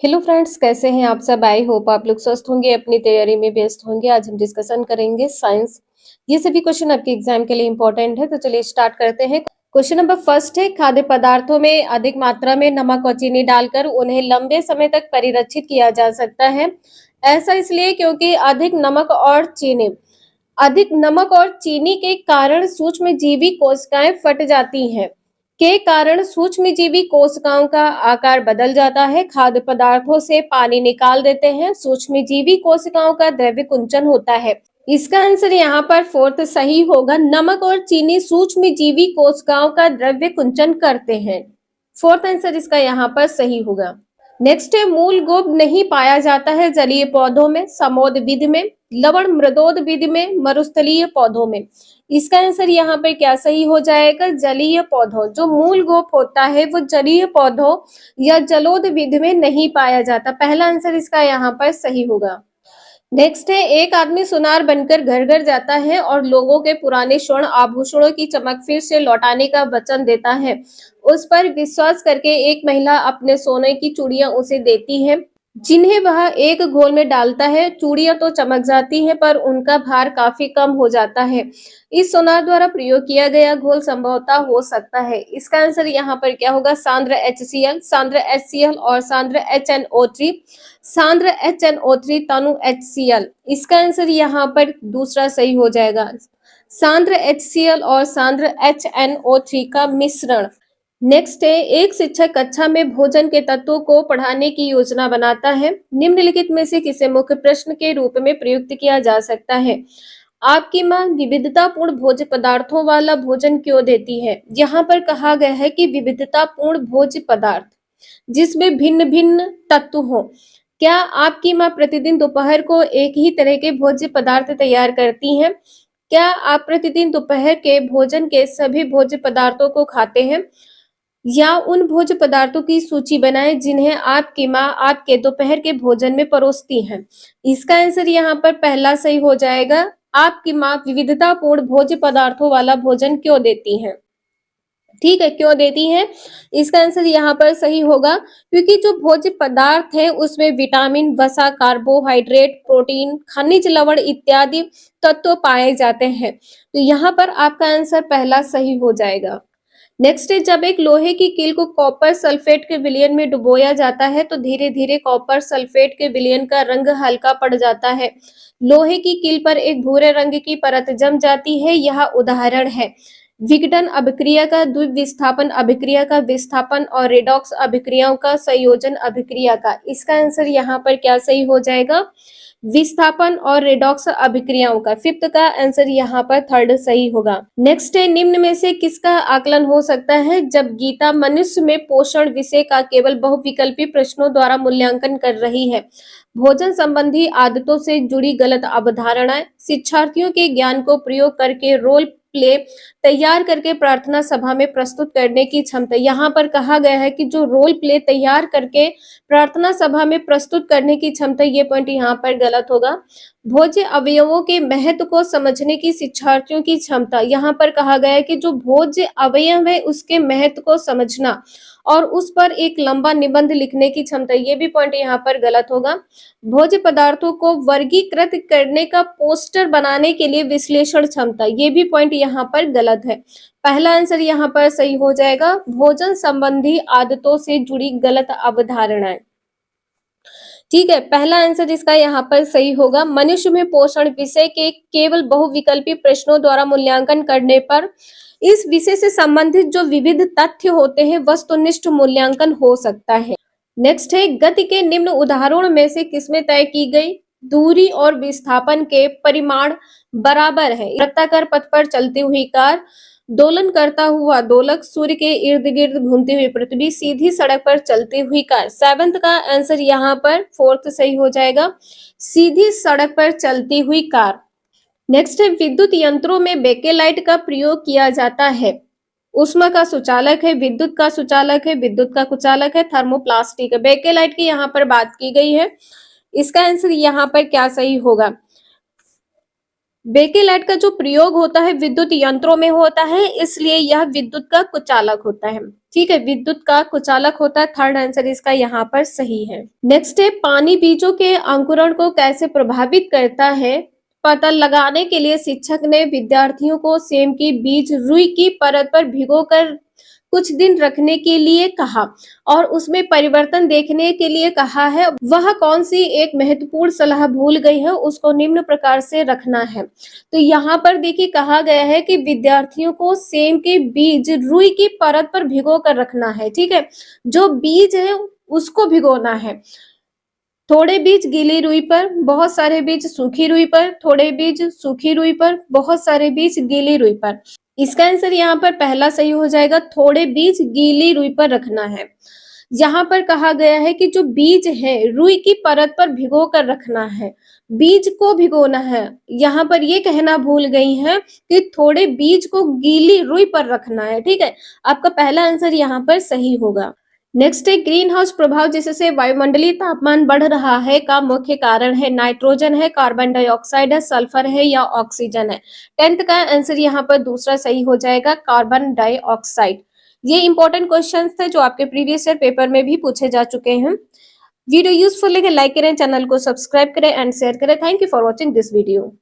Hello friends, कैसे हैं आप सब। आई होप आप लोग स्वस्थ होंगे, अपनी तैयारी में व्यस्त होंगे। आज हम डिस्कशन करेंगे साइंस। ये सभी क्वेश्चन आपके एग्जाम के लिए इंपॉर्टेंट है, तो चलिए स्टार्ट करते हैं। क्वेश्चन नंबर फर्स्ट है, खाद्य पदार्थों में अधिक मात्रा में नमक और चीनी डालकर उन्हें लंबे समय तक परिरक्षित किया जा सकता है। ऐसा इसलिए क्योंकि अधिक नमक और चीनी के कारण सूक्ष्मजीवी कोशिकाएं फट जाती हैं। के कारण सूक्ष्मजीवी कोशिकाओं का आकार बदल जाता है। खाद्य पदार्थों से पानी निकाल देते हैं। सूक्ष्मजीवी कोशिकाओं का द्रव्य कुंचन होता है। इसका आंसर यहाँ पर फोर्थ सही होगा। नमक और चीनी सूक्ष्मजीवी कोशिकाओं का द्रव्य कुंचन करते हैं। फोर्थ आंसर इसका यहाँ पर सही होगा। नेक्स्ट है, मूल गोप नहीं पाया जाता है जलीय पौधों में, समोद्भिद में, लवण मृदोद्भिद में, मरुस्थलीय पौधों में। इसका आंसर यहाँ पर क्या सही हो जाएगा? जलीय पौधों। जो मूल गोप होता है वो जलीय पौधों या जलोद्भिद में नहीं पाया जाता। पहला आंसर इसका यहाँ पर सही होगा। नेक्स्ट है, एक आदमी सुनार बनकर घर घर जाता है और लोगों के पुराने स्वर्ण आभूषणों की चमक फिर से लौटाने का वचन देता है। उस पर विश्वास करके एक महिला अपने सोने की चूड़ियां उसे देती है, जिन्हें वह एक घोल में डालता है। चूड़ियां तो चमक जाती हैं, पर उनका भार काफी कम हो जाता है। इस सोनार द्वारा प्रयोग किया गया घोल संभवतः हो सकता है। इसका आंसर यहाँ पर क्या होगा? सांद्र HCl, सांद्र HCl और सांद्र HNO3। सांद्र HNO3 तनु HCl। इसका आंसर यहाँ पर दूसरा सही हो जाएगा। सांद्र HCl और सांद्र HNO3 का मिश्रण। नेक्स्ट है, एक शिक्षक कक्षा में भोजन के तत्वों को पढ़ाने की योजना बनाता है। निम्नलिखित में से किसे मुख्य प्रश्न के रूप में प्रयुक्त किया जा सकता है? आपकी माँ विविधतापूर्ण भोज्य पदार्थों वाला भोजन क्यों देती है? यहाँ पर कहा गया है कि विविधतापूर्ण भोज्य पदार्थ जिसमें भिन्न भिन्न तत्व हो। क्या आपकी माँ प्रतिदिन दोपहर को एक ही तरह के भोज्य पदार्थ तैयार करती हैं? क्या आप प्रतिदिन दोपहर के भोजन के सभी भोज्य पदार्थों को खाते हैं? या उन भोज्य पदार्थों की सूची बनाएं जिन्हें आपकी माँ आपके दोपहर के भोजन में परोसती हैं। इसका आंसर यहाँ पर पहला सही हो जाएगा। आपकी माँ विविधतापूर्ण भोज्य पदार्थों वाला भोजन क्यों देती हैं? ठीक है, क्यों देती हैं? इसका आंसर यहाँ पर सही होगा क्योंकि जो भोज्य पदार्थ है उसमें विटामिन, वसा, कार्बोहाइड्रेट, प्रोटीन, खनिज लवण इत्यादि तत्व पाए जाते हैं। तो यहाँ पर आपका आंसर पहला सही हो जाएगा। नेक्स्ट है, जब एक लोहे की कील को कॉपर सल्फेट के विलयन में डुबोया जाता है तो धीरे धीरे कॉपर सल्फेट के विलयन का रंग हल्का पड़ जाता है। लोहे की कील पर एक भूरे रंग की परत जम जाती है। यह उदाहरण है विघटन अभिक्रिया का, द्विविस्थापन अभिक्रिया का, विस्थापन और रेडॉक्स अभिक्रियाओं का संयोजन अभिक्रिया का। इसका आंसर यहाँ पर क्या सही हो जाएगा? विस्थापन और रेडॉक्स अभिक्रियाओं का। फिफ्थ का आंसर यहाँ पर थर्ड सही होगा। नेक्स्ट है, निम्न में से किसका आकलन हो सकता है? जब गीता मनुष्य में पोषण विषय का केवल बहुविकल्पी प्रश्नों द्वारा मूल्यांकन कर रही है। भोजन संबंधी आदतों से जुड़ी गलत अवधारणाएं, शिक्षार्थियों के ज्ञान को प्रयोग करके रोल प्ले तैयार करके प्रार्थना सभा में प्रस्तुत करने की क्षमता। यहाँ पर कहा गया है कि जो रोल प्ले तैयार करके प्रार्थना सभा में प्रस्तुत करने की क्षमता, ये पॉइंट यहाँ पर गलत होगा। भोज्य अवयवों के महत्व को समझने की शिक्षार्थियों की क्षमता। यहाँ पर कहा गया है कि जो भोज्य अवयव है उसके महत्व को समझना और उस पर एक लंबा निबंध लिखने की क्षमता, ये भी पॉइंट यहाँ पर गलत होगा। भोज्य पदार्थों को वर्गीकृत करने का पोस्टर बनाने के लिए विश्लेषण क्षमता, ये भी पॉइंट यहाँ पर गलत है। पहला आंसर यहाँ पर सही हो जाएगा, भोजन संबंधी आदतों से जुड़ी गलत अवधारणाएं। ठीक है, पहला आंसर इसका यहाँ पर सही होगा। मनुष्य में पोषण विषय के केवल बहुविकल्पी प्रश्नों द्वारा मूल्यांकन करने पर इस विषय से संबंधित जो विविध तथ्य होते हैं वस्तुनिष्ठ मूल्यांकन हो सकता है। नेक्स्ट है, गति के निम्न उदाहरणों में से किसमें तय की गई दूरी और विस्थापन के परिमाण बराबर है? वृत्ताकार पथ पर चलती हुई कार, दोलन करता हुआ दोलक, सूर्य के इर्द गिर्द घूमती हुई पृथ्वी, सीधी सड़क पर चलती हुई कार। सेवंथ का आंसर यहाँ पर फोर्थ सही हो जाएगा, सीधी सड़क पर चलती हुई कार। नेक्स्ट है, विद्युत यंत्रों में बेकेलाइट का प्रयोग किया जाता है। उष्मा का सुचालक है, विद्युत का सुचालक है, विद्युत का कुचालक है, थर्मोप्लास्टिक है। बेकेलाइट की यहाँ पर बात की गई है। इसका आंसर यहाँ पर क्या सही होगा? बेकेलाइट का जो प्रयोग होता है विद्युत यंत्रों में होता है, इसलिए यह विद्युत का कुचालक होता है। ठीक है, विद्युत का कुचालक होता है। थर्ड आंसर इसका यहाँ पर सही है। नेक्स्ट है, पानी बीजों के अंकुरण को कैसे प्रभावित करता है? पता लगाने के लिए शिक्षक ने विद्यार्थियों को सेम की बीज रुई की परत पर भिगोकर कुछ दिन रखने के लिए कहा और उसमें परिवर्तन देखने के लिए कहा है। वह कौन सी एक महत्वपूर्ण सलाह भूल गई है, उसको निम्न प्रकार से रखना है। तो यहाँ पर देखिए कहा गया है कि विद्यार्थियों को सेम के बीज रुई की परत पर भिगो कर रखना है। ठीक है, जो बीज है उसको भिगोना है। थोड़े बीज गीली रुई पर, बहुत सारे बीज सूखी रुई पर, थोड़े बीज सूखी रुई पर, बहुत सारे बीज गीली रुई पर। इसका आंसर यहाँ पर पहला सही हो जाएगा, थोड़े बीज गीली रुई पर रखना है। यहाँ पर कहा गया है कि जो बीज है रुई की परत पर भिगो कर रखना है, बीज को भिगोना है। यहाँ पर ये कहना भूल गई है कि थोड़े बीज को गीली रुई पर रखना है। ठीक है, आपका पहला आंसर यहाँ पर सही होगा। नेक्स्ट है, ग्रीन हाउस प्रभाव जिससे वायुमंडलीय तापमान बढ़ रहा है का मुख्य कारण है? नाइट्रोजन है, कार्बन डाइऑक्साइड है, सल्फर है या ऑक्सीजन है? 10th का आंसर यहाँ पर दूसरा सही हो जाएगा, कार्बन डाइऑक्साइड। ये इंपॉर्टेंट क्वेश्चंस थे जो आपके प्रीवियस ईयर पेपर में भी पूछे जा चुके हैं। वीडियो यूजफुल लगे लाइक करें, चैनल को सब्सक्राइब करें एंड शेयर करें। Thank you for watching this video.